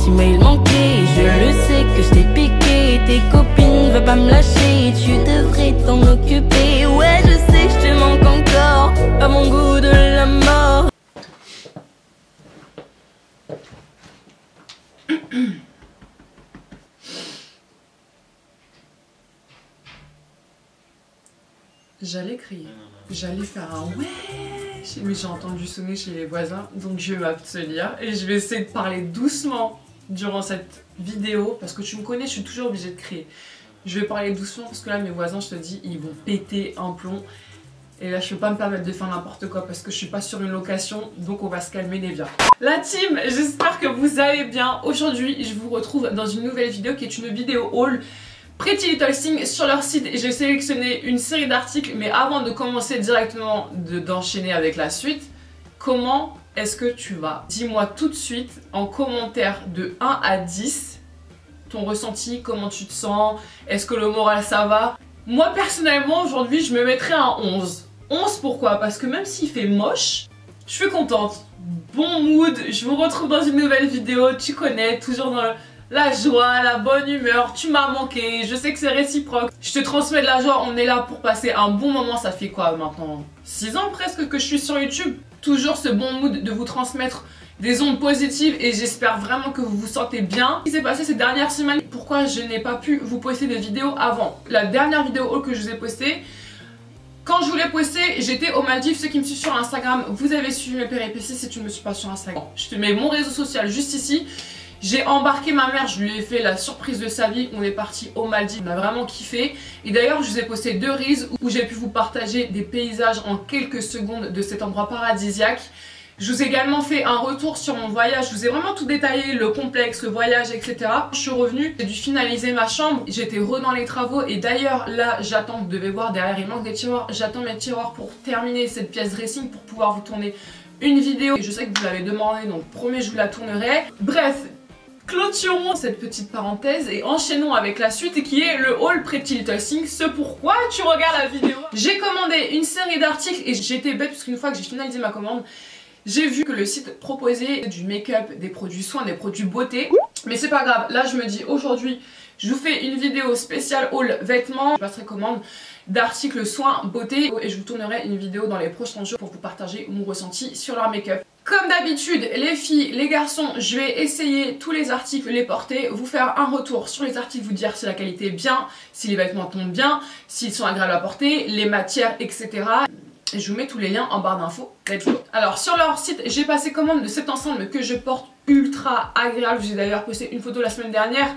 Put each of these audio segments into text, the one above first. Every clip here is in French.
petits mails manqués. Je le sais que je t'ai piqué. Tes copines veulent pas me lâcher. Tu devrais t'en occuper. Ouais, je sais que je te manque encore. À mon goût de la mort. J'allais crier, j'allais faire un ouais, mais j'ai entendu sonner chez les voisins, donc je vais m'abstenir et je vais essayer de parler doucement durant cette vidéo parce que tu me connais, je suis toujours obligée de crier. Je vais parler doucement parce que là mes voisins, je te dis, ils vont péter un plomb et là je peux pas me permettre de faire n'importe quoi parce que je suis pas sur une location, donc on va se calmer les biens. La team, j'espère que vous allez bien. Aujourd'hui, je vous retrouve dans une nouvelle vidéo qui est une vidéo haul Pretty Little Thing. Sur leur site, j'ai sélectionné une série d'articles, mais avant de commencer directement d'enchaîner avec la suite, comment est-ce que tu vas? Dis-moi tout de suite en commentaire de 1 à 10 ton ressenti, comment tu te sens, est-ce que le moral ça va? Moi personnellement aujourd'hui je me mettrais un 11. 11 pourquoi? Parce que même s'il fait moche, je suis contente. Bon mood, je vous retrouve dans une nouvelle vidéo, tu connais, toujours dans la joie, la bonne humeur, tu m'as manqué, je sais que c'est réciproque. Je te transmets de la joie, on est là pour passer un bon moment, ça fait quoi maintenant? 6 ans presque que je suis sur YouTube. Toujours ce bon mood de vous transmettre des ondes positives et j'espère vraiment que vous vous sentez bien. Ce qui s'est passé ces dernières semaines, pourquoi je n'ai pas pu vous poster des vidéos avant. La dernière vidéo que je vous ai postée, quand je voulais poster, j'étais aux Maldives. Ceux qui me suivent sur Instagram, vous avez suivi mes péripéties. Si tu ne me suis pas sur Instagram, je te mets mon réseau social juste ici. J'ai embarqué ma mère, je lui ai fait la surprise de sa vie, on est parti aux Maldives, on a vraiment kiffé. Et d'ailleurs je vous ai posté 2 reels où j'ai pu vous partager des paysages en quelques secondes de cet endroit paradisiaque. Je vous ai également fait un retour sur mon voyage, je vous ai vraiment tout détaillé, le complexe, le voyage, etc. Je suis revenue, j'ai dû finaliser ma chambre, j'étais dans les travaux et d'ailleurs là j'attends, vous devez voir derrière il manque des tiroirs, j'attends mes tiroirs pour terminer cette pièce dressing pour pouvoir vous tourner une vidéo. Et je sais que vous l'avez demandé donc promis je vous la tournerai. Bref. Clôturons cette petite parenthèse et enchaînons avec la suite qui est le haul Pretty Little Thing. Ce pourquoi tu regardes la vidéo. J'ai commandé une série d'articles et j'étais bête parce qu'une fois que j'ai finalisé ma commande, j'ai vu que le site proposait du make-up, des produits soins, des produits beauté. Mais c'est pas grave, là je me dis aujourd'hui je vous fais une vidéo spéciale haul vêtements. Je passerai commande d'articles soins beauté et je vous tournerai une vidéo dans les prochains jours pour vous partager mon ressenti sur leur make-up. Comme d'habitude, les filles, les garçons, je vais essayer tous les articles, les porter, vous faire un retour sur les articles, vous dire si la qualité est bien, si les vêtements tombent bien, s'ils sont agréables à porter, les matières, etc. Et je vous mets tous les liens en barre d'infos. Let's go. Alors sur leur site, j'ai passé commande de cet ensemble que je porte ultra agréable. J'ai d'ailleurs posté une photo la semaine dernière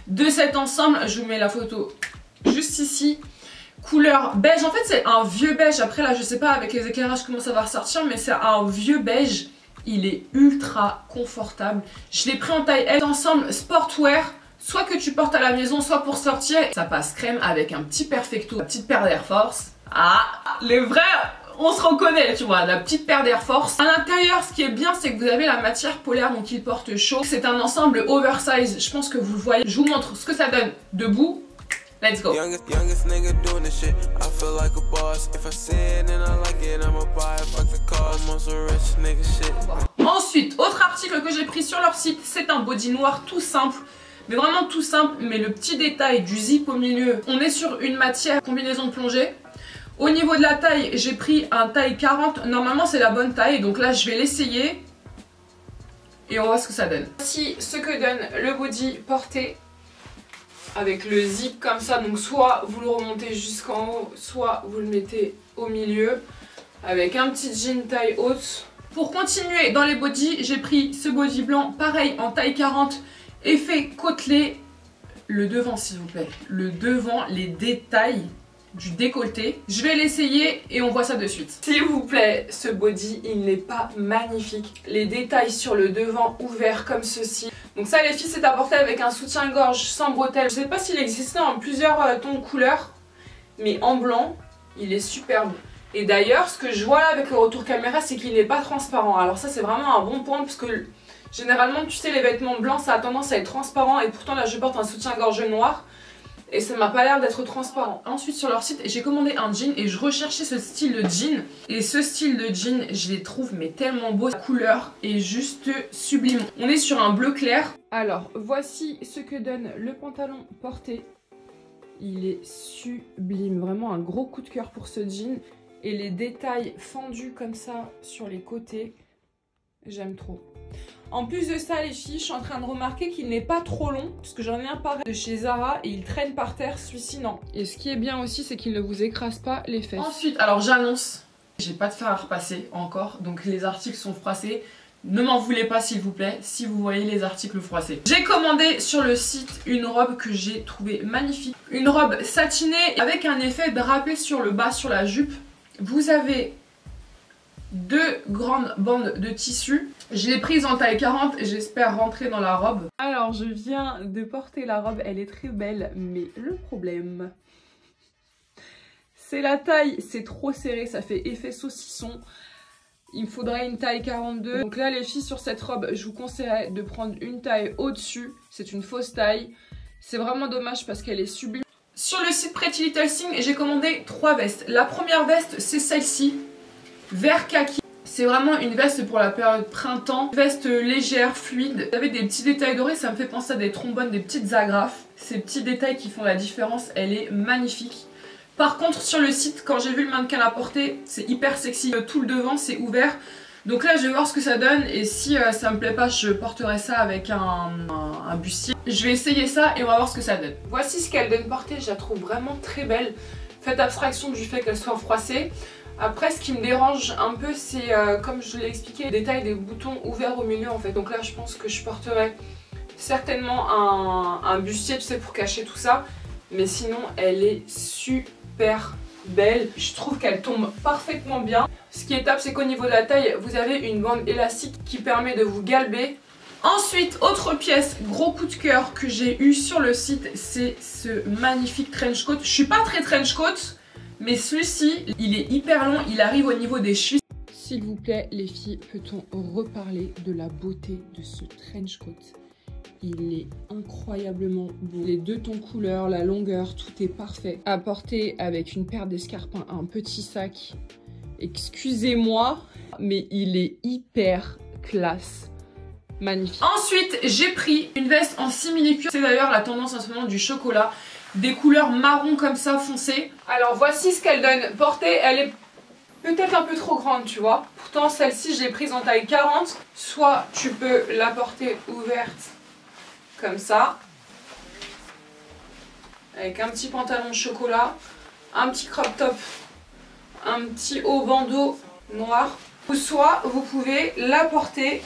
de cet ensemble. Je vous mets la photo juste ici. Couleur beige, en fait c'est un vieux beige. Après là je sais pas avec les éclairages comment ça va ressortir, mais c'est un vieux beige. Il est ultra confortable. Je l'ai pris en taille L. Ensemble sportwear, soit que tu portes à la maison, soit pour sortir. Ça passe crème avec un petit perfecto, la petite paire d'Air Force. Ah, les vrais, on se reconnaît, tu vois, la petite paire d'Air Force. À l'intérieur, ce qui est bien, c'est que vous avez la matière polaire, donc il porte chaud. C'est un ensemble oversize, je pense que vous le voyez. Je vous montre ce que ça donne debout. Let's go. Ensuite, autre article que j'ai pris sur leur site, c'est un body noir tout simple. Mais vraiment tout simple, mais le petit détail du zip au milieu. On est sur une matière combinaison de plongée. Au niveau de la taille, j'ai pris un taille 40. Normalement c'est la bonne taille, donc là je vais l'essayer. Et on voit ce que ça donne. Voici ce que donne le body porté. Avec le zip comme ça, donc soit vous le remontez jusqu'en haut, soit vous le mettez au milieu. Avec un petit jean taille haute. Pour continuer dans les bodys, j'ai pris ce body blanc, pareil en taille 40, effet côtelé. Le devant s'il vous plaît, le devant, les détails du décolleté. Je vais l'essayer et on voit ça de suite. S'il vous plaît, ce body, il n'est pas magnifique. Les détails sur le devant ouverts comme ceci. Donc ça les filles, c'est à porter avec un soutien-gorge sans bretelles. Je sais pas s'il existait en plusieurs tons de couleurs, mais en blanc, il est superbe. Et d'ailleurs, ce que je vois là avec le retour caméra, c'est qu'il n'est pas transparent. Alors ça, c'est vraiment un bon point parce que généralement, tu sais, les vêtements blancs, ça a tendance à être transparent et pourtant là, je porte un soutien-gorge noir. et ça m'a pas l'air d'être transparent. Ensuite sur leur site j'ai commandé un jean et je recherchais ce style de jean et ce style de jean je les trouve mais tellement beau, la couleur est juste sublime. On est sur un bleu clair. Alors voici ce que donne le pantalon porté. Il est sublime, vraiment un gros coup de cœur pour ce jean et les détails fendus comme ça sur les côtés, j'aime trop. En plus de ça les filles, je suis en train de remarquer qu'il n'est pas trop long parce que j'en ai un pareil de chez Zara et il traîne par terre, celui-ci non. Et ce qui est bien aussi c'est qu'il ne vous écrase pas les fesses. Ensuite, alors j'annonce, j'ai pas de fer à repasser encore, donc les articles sont froissés. Ne m'en voulez pas s'il vous plaît si vous voyez les articles froissés. J'ai commandé sur le site une robe que j'ai trouvée magnifique. Une robe satinée avec un effet drapé sur le bas, sur la jupe. Vous avez deux grandes bandes de tissu. Je l'ai prise en taille 40 et j'espère rentrer dans la robe. Alors je viens de porter la robe, elle est très belle, mais le problème, c'est la taille, c'est trop serré, ça fait effet saucisson. Il me faudrait une taille 42. Donc là les filles, sur cette robe, je vous conseillerais de prendre une taille au-dessus. C'est une fausse taille. C'est vraiment dommage parce qu'elle est sublime. Sur le site Pretty Little Thing, j'ai commandé 3 vestes. La première veste, c'est celle-ci, vert kaki. C'est vraiment une veste pour la période printemps. Une veste légère, fluide. Vous avez des petits détails dorés, ça me fait penser à des trombones, des petites agrafes. Ces petits détails qui font la différence, elle est magnifique. Par contre sur le site, quand j'ai vu le mannequin la porter, c'est hyper sexy. Tout le devant c'est ouvert. Donc là je vais voir ce que ça donne et si ça me plaît pas, je porterai ça avec un bustier. Je vais essayer ça et on va voir ce que ça donne. Voici ce qu'elle donne portée, je la trouve vraiment très belle. Faites abstraction du fait qu'elle soit froissée. Après ce qui me dérange un peu c'est comme je l'ai expliqué, le détail des boutons ouverts au milieu en fait. Donc là je pense que je porterai certainement un bustier, tu sais, pour cacher tout ça. Mais sinon elle est super belle, je trouve qu'elle tombe parfaitement bien. Ce qui est top c'est qu'au niveau de la taille vous avez une bande élastique qui permet de vous galber. Ensuite, autre pièce, gros coup de cœur que j'ai eu sur le site, c'est ce magnifique trench coat. Je suis pas très trench coat, mais celui-ci il est hyper long, il arrive au niveau des chevilles. S'il vous plaît les filles, peut-on reparler de la beauté de ce trench coat? Il est incroyablement beau. Les deux tons couleurs, la longueur, tout est parfait. À porter avec une paire d'escarpins, un petit sac. Excusez-moi, mais il est hyper classe. Magnifique. Ensuite, j'ai pris une veste en simili-cuir. C'est d'ailleurs la tendance en ce moment du chocolat. Des couleurs marron comme ça, foncées. Alors voici ce qu'elle donne. Portée, elle est peut-être un peu trop grande, tu vois. Pourtant, celle-ci, je l'ai prise en taille 40. Soit tu peux la porter ouverte comme ça, avec un petit pantalon chocolat, un petit crop top, un petit haut bandeau noir, ou soit vous pouvez la porter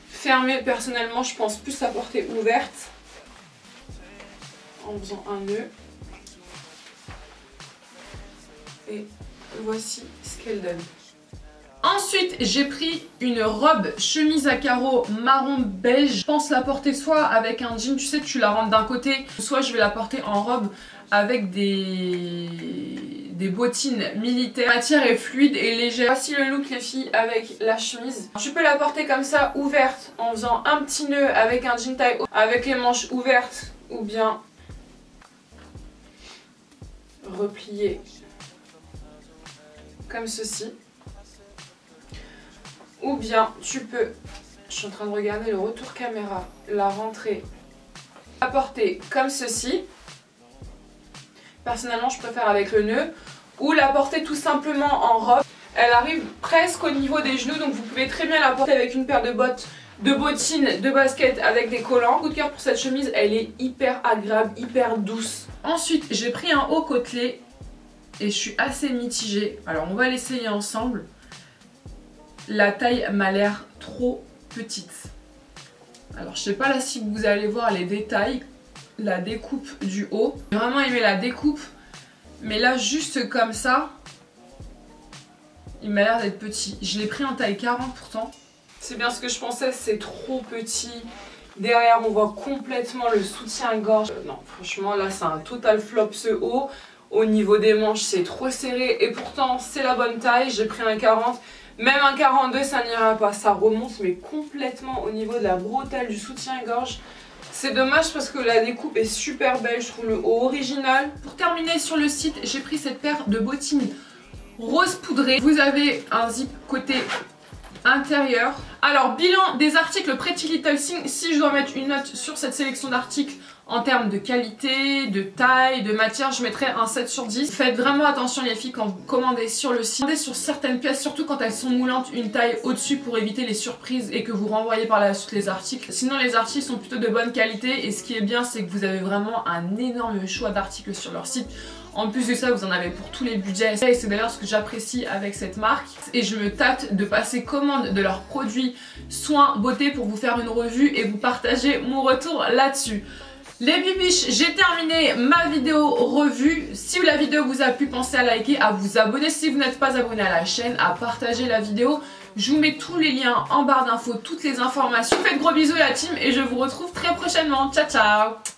fermée. Personnellement je pense plus la porter ouverte en faisant un nœud, et voici ce qu'elle donne. Ensuite, j'ai pris une robe chemise à carreaux marron beige. Je pense la porter soit avec un jean, tu sais, tu la rentres d'un côté, soit je vais la porter en robe avec des bottines militaires. La matière est fluide et légère. Voici le look les filles avec la chemise. Tu peux la porter comme ça, ouverte, en faisant un petit nœud avec un jean taille haute, avec les manches ouvertes, ou bien repliée comme ceci. Ou bien tu peux, je suis en train de regarder le retour caméra, la rentrer, la porter comme ceci. Personnellement je préfère avec le nœud. Ou la porter tout simplement en robe. Elle arrive presque au niveau des genoux, donc vous pouvez très bien la porter avec une paire de bottes, de bottines, de baskets avec des collants. Coup de cœur pour cette chemise, elle est hyper agréable, hyper douce. Ensuite j'ai pris un haut côtelé et je suis assez mitigée. Alors on va l'essayer ensemble. La taille m'a l'air trop petite. Alors je sais pas là si vous allez voir les détails, la découpe du haut. J'ai vraiment aimé la découpe, mais là juste comme ça, il m'a l'air d'être petit. Je l'ai pris en taille 40 pourtant. C'est bien ce que je pensais, c'est trop petit. Derrière on voit complètement le soutien-gorge. Non franchement là c'est un total flop ce haut. Au niveau des manches c'est trop serré et pourtant c'est la bonne taille. J'ai pris un 40. Même un 42 ça n'ira pas, ça remonte mais complètement au niveau de la bretelle du soutien-gorge. C'est dommage parce que la découpe est super belle, je trouve le haut original. Pour terminer sur le site, j'ai pris cette paire de bottines rose poudré. Vous avez un zip côté intérieur. Alors, bilan des articles Pretty Little Thing. Si je dois mettre une note sur cette sélection d'articles en termes de qualité, de taille, de matière, je mettrais un 7 sur 10. Faites vraiment attention les filles quand vous commandez sur le site. Commandez sur certaines pièces, surtout quand elles sont moulantes, une taille au-dessus pour éviter les surprises et que vous renvoyez par la suite les articles. Sinon les articles sont plutôt de bonne qualité et ce qui est bien c'est que vous avez vraiment un énorme choix d'articles sur leur site. En plus de ça, vous en avez pour tous les budgets. Et c'est d'ailleurs ce que j'apprécie avec cette marque. Et je me tâte de passer commande de leurs produits soins beauté pour vous faire une revue et vous partager mon retour là-dessus. Les bibiches, j'ai terminé ma vidéo revue. Si la vidéo vous a plu, pensez à liker, à vous abonner si vous n'êtes pas abonné à la chaîne, à partager la vidéo. Je vous mets tous les liens en barre d'infos, toutes les informations. Faites gros bisous la team et je vous retrouve très prochainement. Ciao ciao.